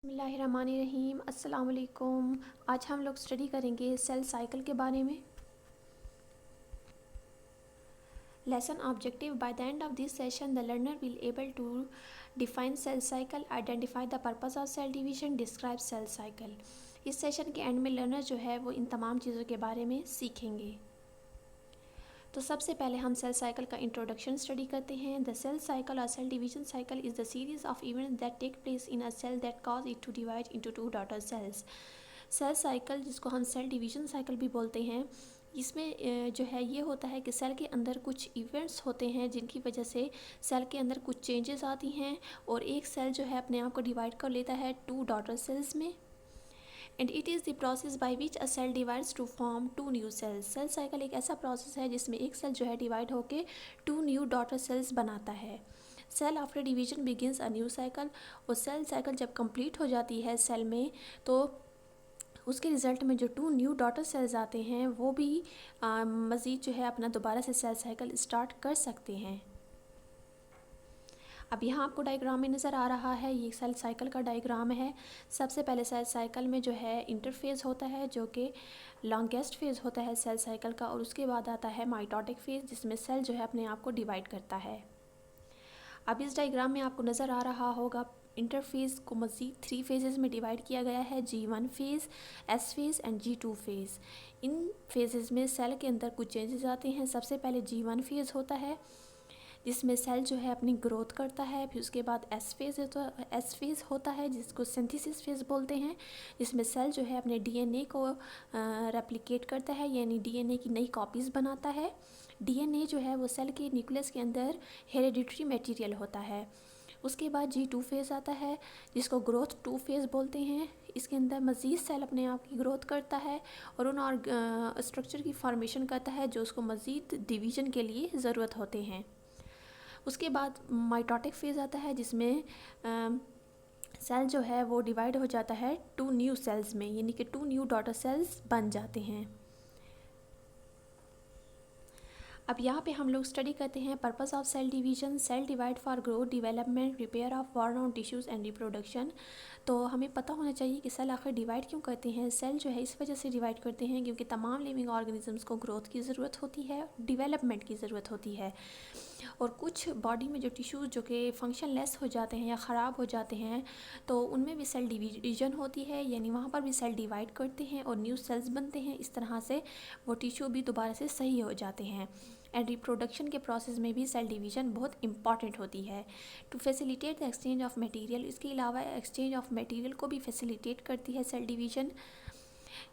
बिस्मिल्लाहिर्रहमानिर्रहीम। अस्सलाम वालेकुम। आज हम लोग स्टडी करेंगे सेल साइकिल के बारे में। Lesson objective by the end of this session the learner will able to define cell cycle, identify the purpose of cell division, describe cell cycle. इस सेशन के एंड में लर्नर जो है वो इन तमाम चीज़ों के बारे में सीखेंगे। तो सबसे पहले हम सेल साइकिल का इंट्रोडक्शन स्टडी करते हैं। द सेल साइकिल और cell division cycle is the series of events that take place in a cell that cause it to divide into two daughter cells. Cell cycle, जिसको हम cell division cycle भी बोलते हैं, इसमें जो है ये होता है कि सेल के अंदर कुछ इवेंट्स होते हैं जिनकी वजह से सेल के अंदर कुछ चेंजेस आती हैं और एक सेल जो है अपने आप को डिवाइड कर लेता है टू डॉटर सेल्स में। And it is the process by which a cell divides to form two new cells. Cell cycle एक ऐसा प्रोसेस है जिसमें एक सेल जो है डिवाइड होकर टू न्यू डॉटर सेल्स बनाता है। Cell after division begins a new cycle. और सेल साइकिल जब कंप्लीट हो जाती है सेल में, तो उसके रिज़ल्ट में जो टू न्यू डॉटर सेल्स आते हैं वो भी मज़ीद जो है अपना दोबारा से सेल साइकिल स्टार्ट कर सकते हैं। अब यहाँ आपको डायग्राम में नज़र आ रहा है, ये सेल साइकिल का डायग्राम है। सबसे पहले सेल साइकिल में जो है इंटरफेज़ होता है जो कि लॉन्गेस्ट फेज़ होता है सेल साइकिल का, और उसके बाद आता है माइटोटिक फेज़ जिसमें सेल जो है अपने आप को डिवाइड करता है। अब इस डायग्राम में आपको नज़र आ रहा होगा, इंटरफेज़ को मज़ीद 3 फेजेज़ में डिवाइड किया गया है, G1 phase, S phase and G2 phase. In phases में सेल के अंदर कुछ चेंजेस आते हैं। सबसे पहले G1 फेज़ होता है जिसमें सेल जो है अपनी ग्रोथ करता है। फिर उसके बाद एस फेज़ होता है जिसको सिंथेसिस फेज़ बोलते हैं, जिसमें सेल जो है अपने डीएनए को रेप्लिकेट करता है, यानी डीएनए की नई कॉपीज़ बनाता है। डीएनए जो है वो सेल के न्यूक्लियस के अंदर हेरिडिटरी मटेरियल होता है। उसके बाद G2 फेज़ आता है जिसको ग्रोथ 2 फेज़ बोलते हैं। इसके अंदर मज़ीद सेल अपने आप की ग्रोथ करता है और उन और स्ट्रक्चर की फॉर्मेशन करता है जो उसको मज़ीद डिवीज़न के लिए ज़रूरत होते हैं। उसके बाद माइटोटिक फेज़ आता है जिसमें सेल जो है वो डिवाइड हो जाता है टू न्यू सेल्स में, यानी कि टू न्यू डॉटर सेल्स बन जाते हैं। अब यहाँ पे हम लोग स्टडी करते हैं purpose of cell division. Cell divide for growth, development, repair of worn out tissues and reproduction. तो हमें पता होना चाहिए कि सेल आखिर डिवाइड क्यों करते हैं। सेल जो है इस वजह से डिवाइड करते हैं क्योंकि तमाम लिविंग ऑर्गेनिजम्स को ग्रोथ की ज़रूरत होती है, डेवलपमेंट की ज़रूरत होती है, और कुछ बॉडी में जो टिश्यूज़ जो कि फंक्शन लेस हो जाते हैं या ख़राब हो जाते हैं तो उनमें भी सेल डिवीजन होती है, यानी वहाँ पर भी सेल डिवाइड करते हैं और न्यू सेल्स बनते हैं। इस तरह से वो टिश्यू भी दोबारा से सही हो जाते हैं। एंड रिप्रोडक्शन के प्रोसेस में भी सेल डिवीजन बहुत इंपॉर्टेंट होती है to facilitate the exchange of material. इसके अलावा एक्सचेंज ऑफ मटेरियल को भी फैसिलिटेट करती है सेल डिवीजन,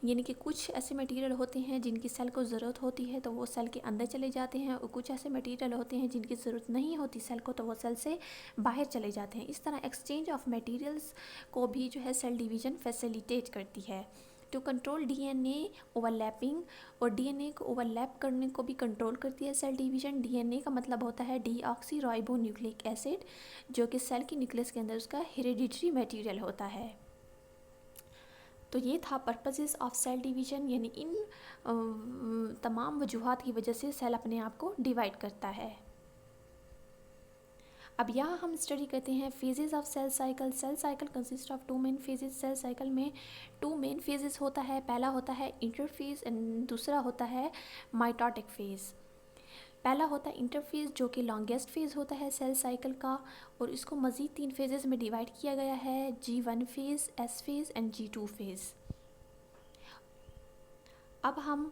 यानी कि कुछ ऐसे मटेरियल होते हैं जिनकी सेल को ज़रूरत होती है तो वो सेल के अंदर चले जाते हैं, और कुछ ऐसे मटेरियल होते हैं जिनकी ज़रूरत नहीं होती सेल को तो वो सेल से बाहर चले जाते हैं। इस तरह एक्सचेंज ऑफ मटेरियल्स को भी जो है सेल डिवीजन फैसिलिटेट करती है। टू कंट्रोल डीएनए ओवरलैपिंग, और डीएनए को ओवरलैप करने को भी कंट्रोल करती है सेल डिवीजन। डीएनए का मतलब होता है डीऑक्सी राइबो न्यूक्लिक एसिड, जो कि सेल की न्यूक्लियस के अंदर उसका हेरिडिटरी मटेरियल होता है। तो ये था पर्पसेस ऑफ सेल डिवीजन, यानी इन तमाम वजूहात की वजह से सेल अपने आप को डिवाइड करता है। अब यहाँ हम स्टडी करते हैं phases of cell cycle. Cell cycle consist of 2 main phases. Cell cycle में 2 मेन फेजेस होता है। पहला होता है इंटरफेज एंड दूसरा होता है माइटोटिक फेज़। पहला होता है इंटरफेज़ जो कि लॉन्गेस्ट फेज़ होता है सेल साइकिल का, और इसको मज़ीद 3 फेजेस में डिवाइड किया गया है, G1 phase, S phase and G2 phase. अब हम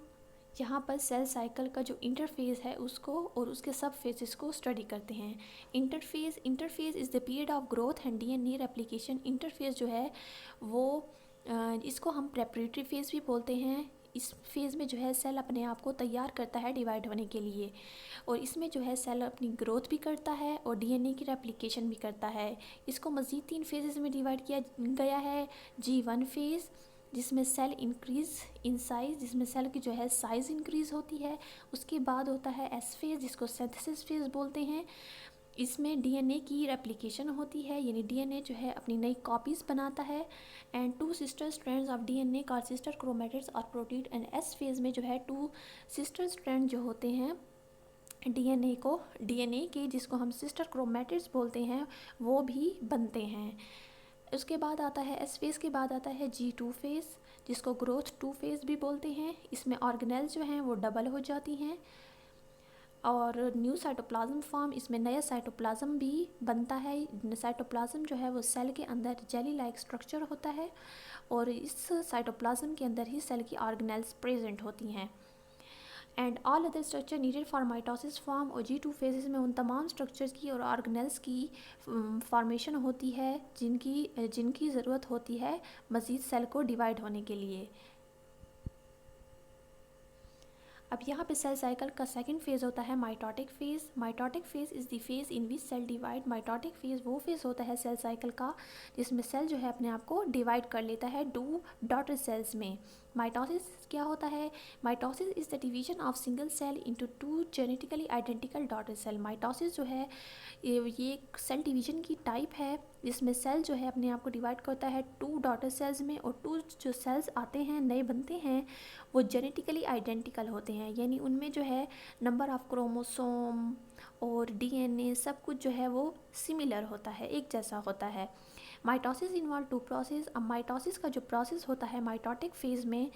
यहाँ पर सेल साइकिल का जो इंटरफेज़ है उसको और उसके सब फेजेस को स्टडी करते हैं। Interphase is the period of growth and DNA replication. Interphase जो है वो इसको हम प्रेपरेटरी फेज़ भी बोलते हैं। इस फेज़ में जो है सेल अपने आप को तैयार करता है डिवाइड होने के लिए, और इसमें जो है सेल अपनी ग्रोथ भी करता है और डीएनए की रेप्लिकेशन भी करता है। इसको मज़ीद 3 फेजेस में डिवाइड किया गया है। G1 फेज़ जिसमें सेल इंक्रीज़ इन साइज़, जिसमें सेल की जो है साइज़ इंक्रीज़ होती है। उसके बाद होता है S फेज़ जिसको सिंथेसिस फेज़ बोलते हैं। इसमें डीएनए की रेप्लिकेशन होती है, यानी डीएनए जो है अपनी नई कॉपीज़ बनाता है। And 2 sister strands of DNA called sister chromatids और प्रोटीन। एंड एस फेज़ में जो है 2 सिस्टर स्ट्रैंड जो होते हैं डीएनए के, जिसको हम सिस्टर क्रोमैटिड्स बोलते हैं, वो भी बनते हैं। उसके बाद आता है एस फेज़ के बाद आता है G2 फेज़, जिसको ग्रोथ 2 फेज़ भी बोलते हैं। इसमें ऑर्गेनेल्स जो हैं वो डबल हो जाती हैं और न्यू साइटोप्लाज्म फॉर्म, इसमें नया साइटोप्लाज्म भी बनता है। साइटोप्लाज्म जो है वो सेल के अंदर जेली लाइक स्ट्रक्चर होता है और इस साइटोप्लाज्म के अंदर ही सेल की ऑर्गेनेल्स प्रेजेंट होती हैं। And all other structure needed for mitosis form, और G2 फेजेस में उन तमाम स्ट्रक्चर्स की और ऑर्गेनेल्स की फॉर्मेशन होती है जिनकी ज़रूरत होती है मज़ीद सेल को डिवाइड होने के लिए। अब यहाँ पे सेल साइकिल का सेकंड फेज़ होता है mitotic phase. Mitotic phase is the phase in which cell divide. Mitotic phase वो फेज़ होता है सेल साइकिल का जिसमें सेल जो है अपने आप को डिवाइड कर लेता है 2 डॉटर सेल्स में। माइटोसिस क्या होता है? Mitosis is the division of single cell into 2 genetically identical daughter cell. Mitosis जो है ये एक सेल डिवीजन की टाइप है जिसमें सेल जो है अपने आप को डिवाइड करता है 2 डॉटर सेल्स में, और 2 जो सेल्स आते हैं नए बनते हैं वो जेनेटिकली आइडेंटिकल होते हैं, यानी उनमें जो है नंबर ऑफ क्रोमोसोम और DNA सब कुछ जो है वो सिमिलर होता है, एक जैसा होता है। Mitosis involve 2 process. अब माइटोसिस का जो प्रोसेस होता है माइटोटिक फेज़ में,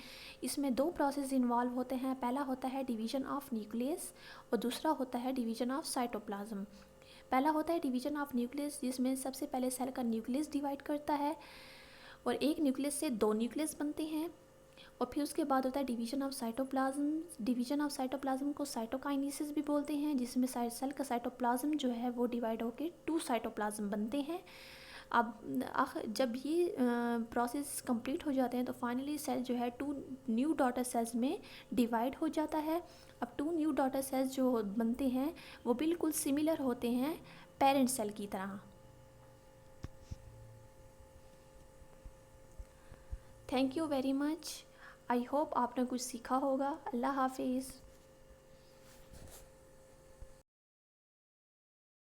इसमें 2 प्रोसेस इन्वॉल्व होते हैं। पहला होता है डिवीजन ऑफ न्यूक्लियस और दूसरा होता है डिवीजन ऑफ साइटोप्लाज्म। पहला होता है डिवीजन ऑफ न्यूक्लियस, जिसमें सबसे पहले सेल का न्यूक्लियस डिवाइड करता है और एक न्यूक्लियस से 2 न्यूक्लियस बनते हैं। और फिर उसके बाद होता है division of cytoplasm. Division of cytoplasm को साइटोकाइनेसिस भी बोलते हैं, जिसमें सेल का साइटोप्लाज्म जो है वो डिवाइड होकर 2 साइटोप्लाज्म बनते हैं। अब जब ये प्रोसेस कंप्लीट हो जाते हैं तो फाइनली सेल जो है 2 न्यू डॉटर सेल्स में डिवाइड हो जाता है। अब 2 न्यू डॉटर सेल्स जो बनते हैं वो बिल्कुल सिमिलर होते हैं पेरेंट सेल की तरह। Thank you very much. I hope आपने कुछ सीखा होगा। अल्लाह हाफिज़।